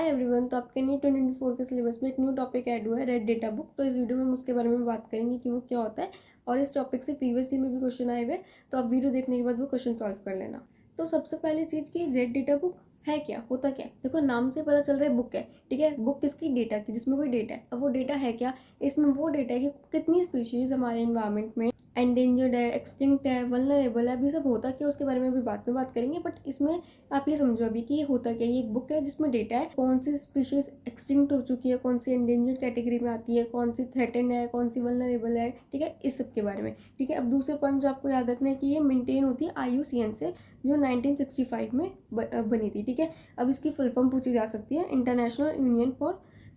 Hi everyone. तो आपके new 2024 के सिलेबस में एक न्यू टॉपिक ऐड हुआ है, रेड डेटा बुक। तो इस वीडियो में हम उसके बारे में बात करेंगे कि वो क्या होता है, और इस टॉपिक से प्रीवियस ईयर में भी क्वेश्चन आए हुए, तो आप वीडियो देखने के बाद वो क्वेश्चन सॉल्व कर लेना। तो सबसे पहली चीज़ की रेड डेटा बुक है क्या, होता क्या है। देखो नाम से पता चल रहा है बुक है, ठीक है। बुक किसकी, डेटा की, जिसमें कोई डेटा है। अब वो डेटा है क्या, इसमें वो डेटा है कि कितनी स्पीशीज हमारे इन्वायरमेंट में एंडेंजर्ड है, एक्सटिंक्ट है, वल्नरेबल है। अभी सब होता क्या, उसके बारे में भी बाद में बात करेंगे, बट इसमें आप ये समझो अभी कि ये होता क्या है। ये एक बुक है जिसमें डेटा है कौन सी स्पीशीज एक्सटिंक्ट हो चुकी है, कौन सी एंडेंजर्ड कैटेगरी में आती है, कौन सी थ्रेटेंड है, कौन सी वल्नरेबल है, ठीक है, इस सब के बारे में। ठीक है, अब दूसरे पॉइंट जो आपको याद रखना है कि ये मेंटेन होती है IUCN से, जो 1965 में बनी थी। ठीक है, अब इसकी फुल फॉर्म पूछी जा सकती है, international union for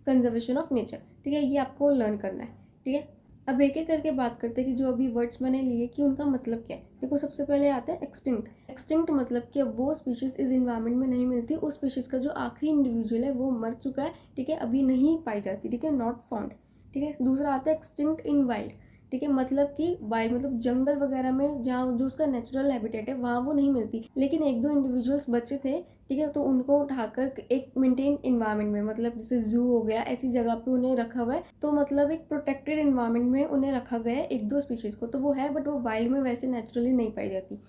conservation of nature. ठीक है, ये आपको लर्न करना है। ठीक है, अब एक एक करके बात करते हैं कि जो अभी वर्ड्स मैंने लिए कि उनका मतलब क्या है। देखो सबसे पहले आता है एक्सटिंक्ट। एक्सटिंक्ट मतलब कि अब वो स्पीशीज इस इन्वायरमेंट में नहीं मिलती, उस स्पीशीज का जो आखिरी इंडिविजुअल है वो मर चुका है। ठीक है, अभी नहीं पाई जाती। ठीक है, नॉट फाउंड। ठीक है, दूसरा आता है एक्सटिंक्ट इन वाइल्ड। ठीक है, मतलब कि वाइल्ड मतलब जंगल वगैरह में जहाँ जो उसका नेचुरल हैबिटेट है वहाँ वो नहीं मिलती, लेकिन एक दो इंडिविजुअल्स बचे थे। ठीक है, तो उनको उठाकर एक मेंटेन इन्वायरमेंट में, मतलब जैसे जू हो गया, ऐसी जगह पे उन्हें रखा हुआ है। तो मतलब एक प्रोटेक्टेड इन्वायरमेंट में उन्हें रखा गया है, एक दो स्पीशीज को तो वो है, बट वो वाइल्ड में वैसे नेचुरली नहीं पाई जाती।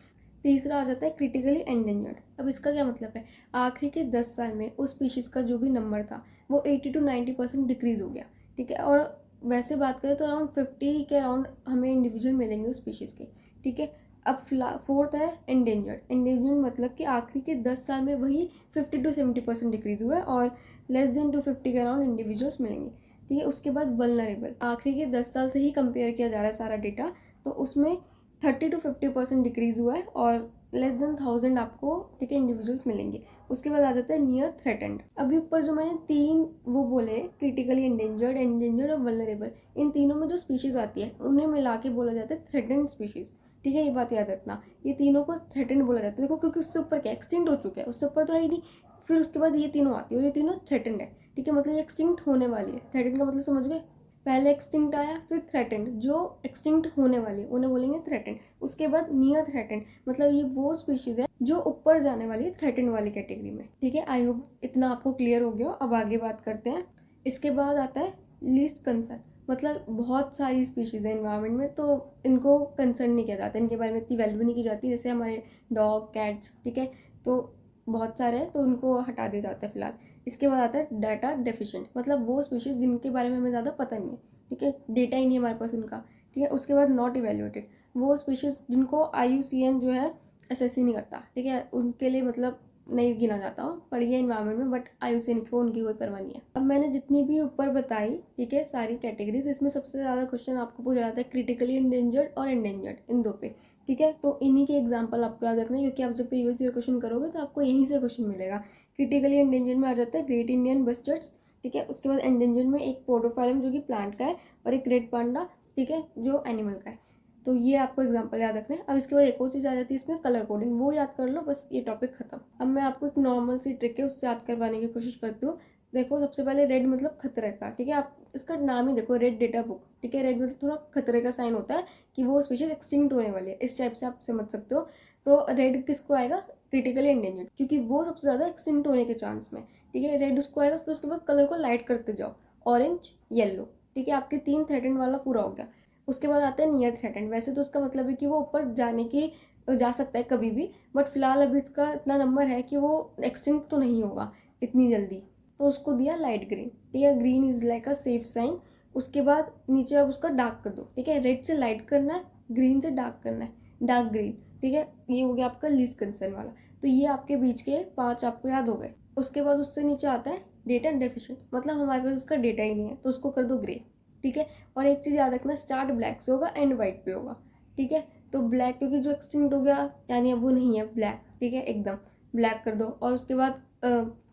तीसरा आ जाता है क्रिटिकली एंडेंजर्ड। अब इसका क्या मतलब है, आखिरी के 10 साल में उस स्पीशीज का जो भी नंबर था वो 80 to 90% डिक्रीज हो गया। ठीक है, और वैसे बात करें तो अराउंड 50 के अराउंड हमें इंडिविजुअल मिलेंगे उस स्पीशीज के। ठीक है, अब फोर्थ है एंडेंजर्ड। एंडेंजर्ड मतलब कि आखिरी के 10 साल में वही 50 to 70% डिक्रीज हुआ है, और लेस देन 250 के अराउंड इंडिविजुअल्स मिलेंगे। ठीक है, उसके बाद वल्नरेबल, आखिरी के 10 साल से ही कंपेयर किया जा रहा है सारा डेटा, तो उसमें 30 to 50% डिक्रीज हुआ है, और लेस देन 1000 आपको, ठीक है, इंडिविजुअल्स मिलेंगे। उसके बाद आ जाता है नियर थ्रेटेंड। अभी ऊपर जो मैंने तीन वो बोले, क्रिटिकली एंडेंजर्ड, एंडेंजर्ड और वल्नरेबल, इन तीनों में जो स्पीशीज आती है उन्हें मिला के बोला जाता है थ्रेटेंड स्पीशीज। ठीक है, ये बात याद रखना, ये तीनों को थ्रेटेंड बोला जाता है। देखो क्योंकि उससे ऊपर क्या, एक्सटिंक्ट हो चुका है, उससे ऊपर तो है ही नहीं। फिर उसके बाद ये तीनों आती है और ये तीनों थ्रेटेंड है। ठीक है, मतलब ये एक्सटिंक्ट होने वाली है। थ्रेटेंड का मतलब समझ गए, पहले एक्सटिंक्ट आया फिर थ्रेटेंड, जो एक्सटिंक्ट होने वाली है उन्हें बोलेंगे थ्रेटेंड। उसके बाद नियर थ्रेटेंड, मतलब ये वो स्पीशीज है जो ऊपर जाने वाली है थ्रेटेंड वाली कैटेगरी में। ठीक है, आई होप इतना आपको क्लियर हो गया। अब आगे बात करते हैं। इसके बाद आता है लीस्ट कंसर्न, मतलब बहुत सारी स्पीशीज है इन्वायरमेंट में, तो इनको कंसर्न नहीं किया जाता, इनके बारे में इतनी वैल्यू नहीं की जाती, जैसे हमारे डॉग, कैट्स। ठीक है, तो बहुत सारे हैं तो उनको हटा दिया जाता है फिलहाल। इसके बाद आता है डाटा डेफिशिएंट, मतलब वो स्पीशीज जिनके बारे में हमें ज़्यादा पता नहीं है। ठीक है, डेटा ही नहीं है हमारे पास उनका। ठीक है, उसके बाद नॉट इवेल्युएटेड, वो स्पीशीज जिनको IUCN जो है असेस ही नहीं करता। ठीक है, उनके लिए मतलब नहीं गिना जाता हो, पड़ गया इन्वायरमेंट में, बट IUCN को उनकी कोई परवाह नहीं है। अब मैंने जितनी भी ऊपर बताई, ठीक है, सारी कैटेगरीज, इसमें सबसे ज़्यादा क्वेश्चन आपको पूछा जाता है क्रिटिकली एंडेंजर्ड और एंडेंजर्ड, इन दो पे। ठीक है, तो इन्हीं के एग्जाम्पल आपको याद रखना है, क्योंकि आप जब प्रीवियस ईयर क्वेश्चन करोगे तो आपको यहीं से क्वेश्चन मिलेगा। क्रिटिकली एंडेंजर्ड में आ जाता है ग्रेट इंडियन बस्टर्ड्स। ठीक है, उसके बाद एंडेंजर्ड में एक पोडोफाइलम जो कि प्लांट का है, और एक रेड पांडा, ठीक है, जो एनिमल का है। तो ये आपको एग्जाम्पल याद रखना है। अब इसके बाद एक और चीज़ आ जाती है इसमें, कलर कोडिंग, वो याद कर लो, बस ये टॉपिक खत्म। अब मैं आपको एक नॉर्मल सी ट्रिक है उससे याद करवाने की कोशिश करती हूँ। देखो सबसे पहले रेड मतलब खतरे का। ठीक है, आप इसका नाम ही देखो, रेड डेटा बुक। ठीक है, रेड मतलब थोड़ा खतरे का साइन होता है कि वो स्पीशीज एक्सटिंक्ट होने वाली है, इस टाइप से आप समझ सकते हो। तो रेड किसको आएगा, क्रिटिकली एंडेंजर्ड, क्योंकि वो सबसे ज़्यादा एक्सटिंक्ट होने के चांस में। ठीक है, रेड उसको आएगा। फिर उसके बाद कलर को लाइट करते जाओ, ऑरेंज, येलो। ठीक है, आपके 3 थ्रेटेंड वाला पूरा हो गया। उसके बाद आता है नियर थ्रेटेंड। वैसे तो उसका मतलब है कि वो ऊपर जाने की जा सकता है कभी भी, बट फिलहाल अभी इसका इतना नंबर है कि वो एक्सटिंक्ट तो नहीं होगा इतनी जल्दी, तो उसको दिया लाइट ग्रीन। ठीक है, green is like a safe sign. उसके बाद नीचे अब उसका डार्क कर दो। ठीक है, रेड से लाइट करना है, ग्रीन से डार्क करना है, डार्क ग्रीन। ठीक है, ये हो गया आपका लीस्ट कंसर्न वाला। तो ये आपके बीच के 5 आपको याद हो गए। उसके बाद उससे नीचे आता है डेटा डेफिशिएंट, मतलब हमारे पास उसका डेटा ही नहीं है, तो उसको कर दो ग्रे। ठीक है, और एक चीज़ याद रखना, स्टार्ट ब्लैक से होगा, एंड वाइट पे होगा। ठीक है, तो ब्लैक क्योंकि जो एक्सटिंक्ट हो गया, यानी अब वो नहीं है ब्लैक। ठीक है, एकदम ब्लैक कर दो। और उसके बाद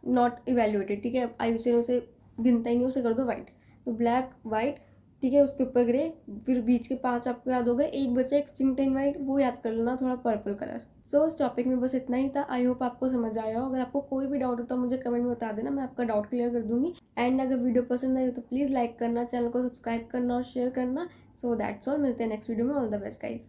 नॉट इवेल्युएटेड, ठीक है, IUCN उसे गिनता ही नहीं, उसे कर दो वाइट। तो ब्लैक, वाइट, ठीक है, उसके ऊपर ग्रे। फिर बीच के 5 आपको याद हो गए। एक बचा एक्सटिंक्ट एंड वाइट, वो याद कर लेना, थोड़ा पर्पल कलर। सो इस टॉपिक में बस इतना ही था। आई होप आपको समझ आया हो। अगर आपको कोई भी डाउट होता है मुझे कमेंट में बता देना, मैं आपका डाउट क्लियर कर दूंगी। एंड अगर वीडियो पसंद आई हो तो प्लीज़ लाइक करना, चैनल को सब्सक्राइब करना और शेयर करना। सो दैट्स ऑल, मिलते हैं नेक्स्ट वीडियो में। All the best guys.